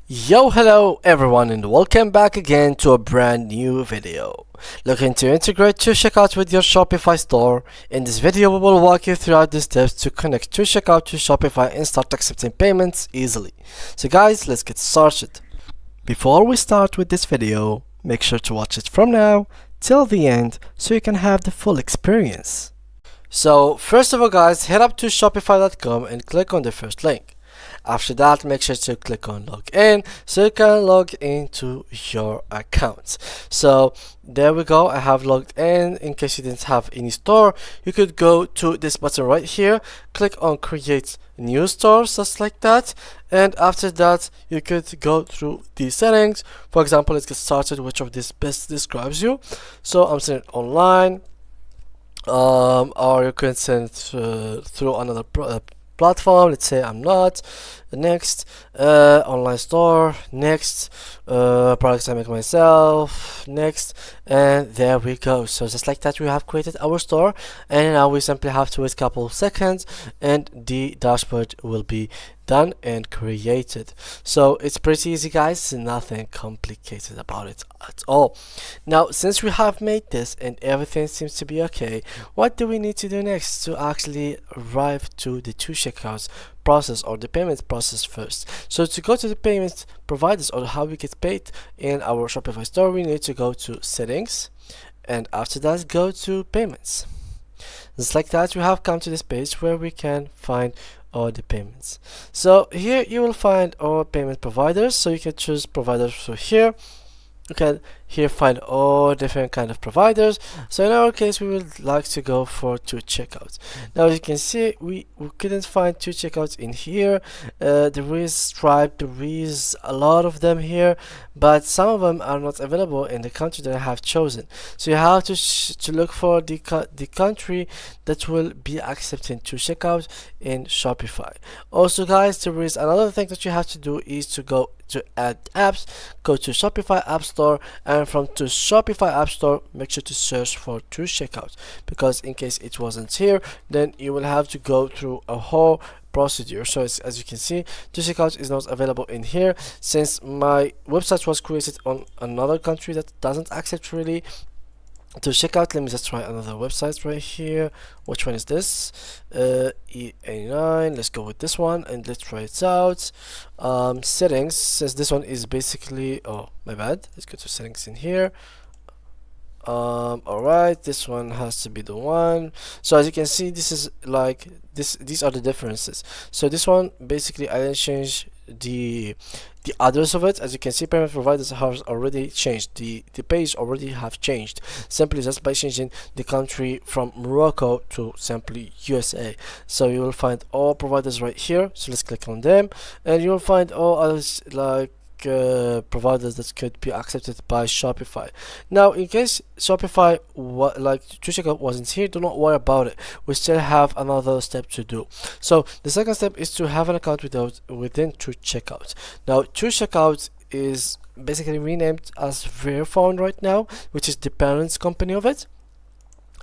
Yo, hello everyone, and welcome back again to a brand new video. Looking to integrate 2Checkout with your Shopify store. In this video, we will walk you throughout the steps to connect 2Checkout to Shopify and start accepting payments easily. So guys, let's get started. Before we start with this video, make sure to watch it from now till the end so you can have the full experience. So first of all guys, head up to shopify.com and click on the first link. After that, make sure to click on login so you can log into your account. So there we go, I have logged in case you didn't have any store. You could go to this button right here, click on create new store, just like that, and after that you could go through the settings. For example, let's get started, which of this best describes you. So I'm saying online, or you can send through another platform. Let's say I'm not. Next, online store. Next, products I make myself. Next, and there we go. So just like that, we have created our store, and now we simply have to wait a couple of seconds and the dashboard will be done and created. So it's pretty easy guys, nothing complicated about it at all. Now since we have made this and everything seems to be okay, what do we need to do next to actually arrive to the 2Checkouts process or the payments process first? So to go to the payments providers or how we get paid in our Shopify store, we need to go to settings, and after that go to payments. Just like that, we have come to this page where we can find all the payments. So here you will find all payment providers, so you can choose providers through here. You can here find all different kind of providers. So in our case, we would like to go for 2Checkout. Now as you can see, we couldn't find 2Checkouts in here. There is Stripe, there is a lot of them here, but some of them are not available in the country that I have chosen. So you have to look for the country that will be accepting 2Checkout in Shopify. Also guys, there is another thing that you have to do is to go to add apps, go to Shopify App Store, and from to Shopify App Store make sure to search for 2Checkout, because in case it wasn't here, then you will have to go through a whole procedure. So as you can see, 2Checkout is not available in here since my website was created on another country that doesn't accept really 2Checkout. Let me just try another website right here. Which one is this? EA9. Let's go with this one and let's try it out. Settings, since this one is basically, oh my bad, let's go to settings in here. Alright, this one has to be the one. So as you can see, this is like these are the differences. So this one basically I didn't change the address of it. As you can see, payment providers have already changed, the page already have changed simply just by changing the country from Morocco to simply USA. So you will find all providers right here. So let's click on them, and you will find all others like providers that could be accepted by Shopify. Now in case Shopify like 2Checkout wasn't here, do not worry about it, we still have another step to do. So the second step is to have an account within 2Checkout. Now 2Checkout is basically renamed as Verifone right now, which is the parent company of it.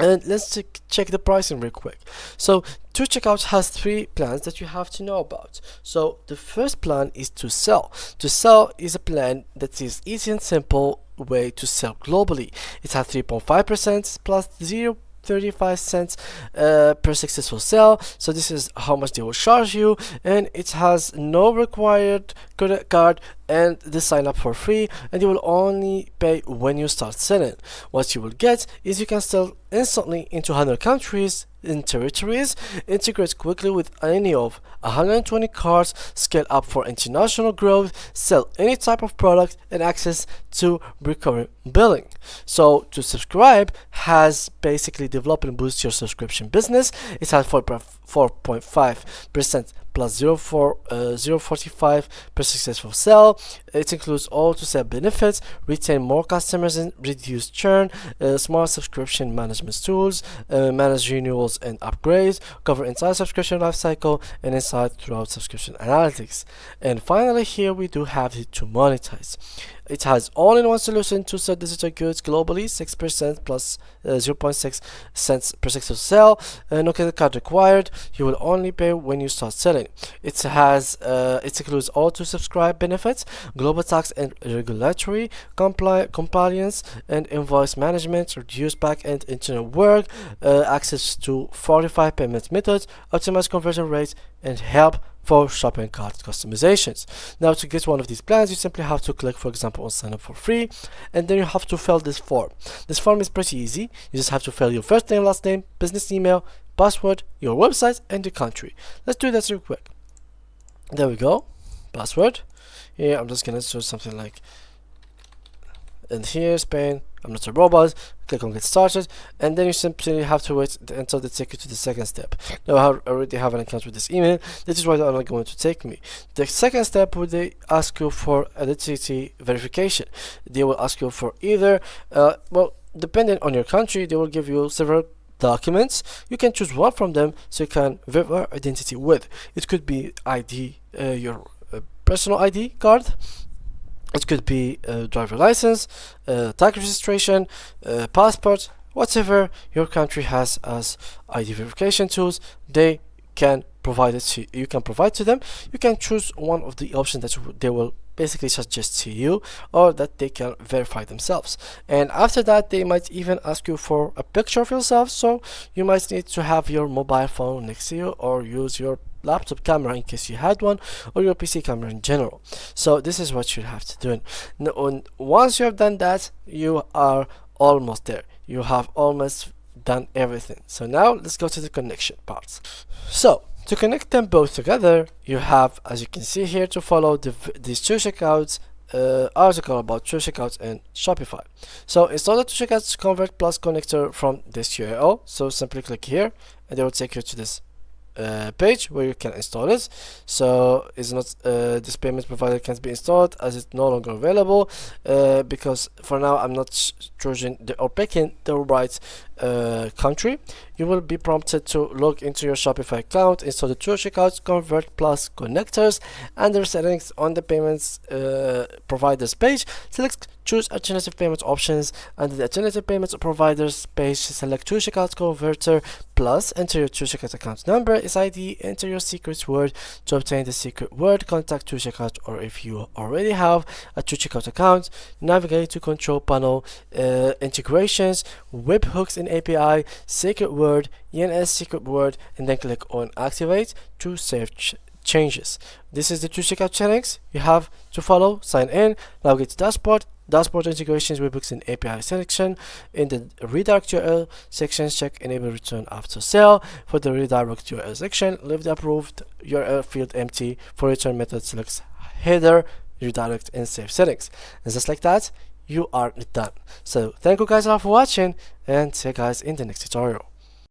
And let's check the pricing real quick. So 2Checkout has 3 plans that you have to know about. So the first plan is to sell. To sell is a plan that is easy and simple way to sell globally. It has 3.5% plus 0.35 cents per successful sale. So this is how much they will charge you, and it has no required credit card, and the sign up for free, and you will only pay when you start selling. What you will get is you can sell instantly into 100 countries and territories, integrate quickly with any of 120 cards, scale up for international growth, sell any type of product, and access to recurring billing. So to subscribe has basically develop and boost your subscription business. It has 4.5% plus 0.45 per successful sale. It includes all to sell benefits, retain more customers and reduce churn, smart subscription management tools, manage renewals and upgrades, cover entire subscription lifecycle, and insight throughout subscription analytics. And finally, here we do have it to monetize. It has all-in-one solution to sell digital goods globally, 6% plus 0.6 cents per second sell. No credit card required. You will only pay when you start selling. It includes all to subscribe benefits, global tax and regulatory compliance, and invoice management, reduced back-end internal work, access to 45 payment methods, optimized conversion rates, and help for shopping cart customizations. Now, to get one of these plans, you simply have to click, for example, on sign up for free, and then you have to fill this form. This form is pretty easy. You just have to fill your first name, last name, business email, password, your website, and the country. Let's do that real quick. There we go. Password. Here, I'm just gonna search something like, and here, Spain. I'm not a robot. Click on get started, and then you simply have to wait until they take you to the second step. Now I already have an account with this email. This is why they're not going to take me. The second step would they ask you for identity verification. They will ask you for either, well, depending on your country, they will give you several documents. You can choose one from them so you can verify identity with. It could be ID, your personal ID card. It could be a driver license, tag registration, passport, whatever your country has as ID verification tools. They can provide it to you. Can provide to them. You can choose one of the options that they will basically suggest to you, or that they can verify themselves. And after that, they might even ask you for a picture of yourself. So you might need to have your mobile phone next to you, or use your laptop camera in case you had one, or your PC camera in general. So this is what you have to do. Now, once you have done that, you are almost there. You have almost done everything. So now let's go to the connection parts. So to connect them both together, you have, as you can see here, to follow these 2Checkouts article about 2Checkout and Shopify. So install the 2Checkout Convert Plus connector from this URL. So simply click here, and they will take you to this page where you can install it. So it's not this payment provider can't be installed as it's no longer available, because for now I'm not choosing or picking the right country. You will be prompted to log into your Shopify account, install the 2Checkout Convert Plus connectors, and the settings on the payments providers page. Select choose alternative payment options. Under the alternative payments providers page, select 2Checkout Converter Plus. Enter your 2Checkout account number, its ID, enter your secret word. To obtain the secret word, contact 2Checkout, or if you already have a 2Checkout account, navigate to control panel, integrations, webhooks and API, secret word, ENS secret word, and then click on activate to save changes. This is the 2Checkout settings you have to follow. Sign in, navigate to dashboard integrations, webhooks and API section. In the redirect URL section, check enable return after sale. For the redirect URL section, leave the approved URL field empty. For return method, select header, redirect, and save settings. And just like that, you are done. So thank you guys all for watching, and see you guys in the next tutorial.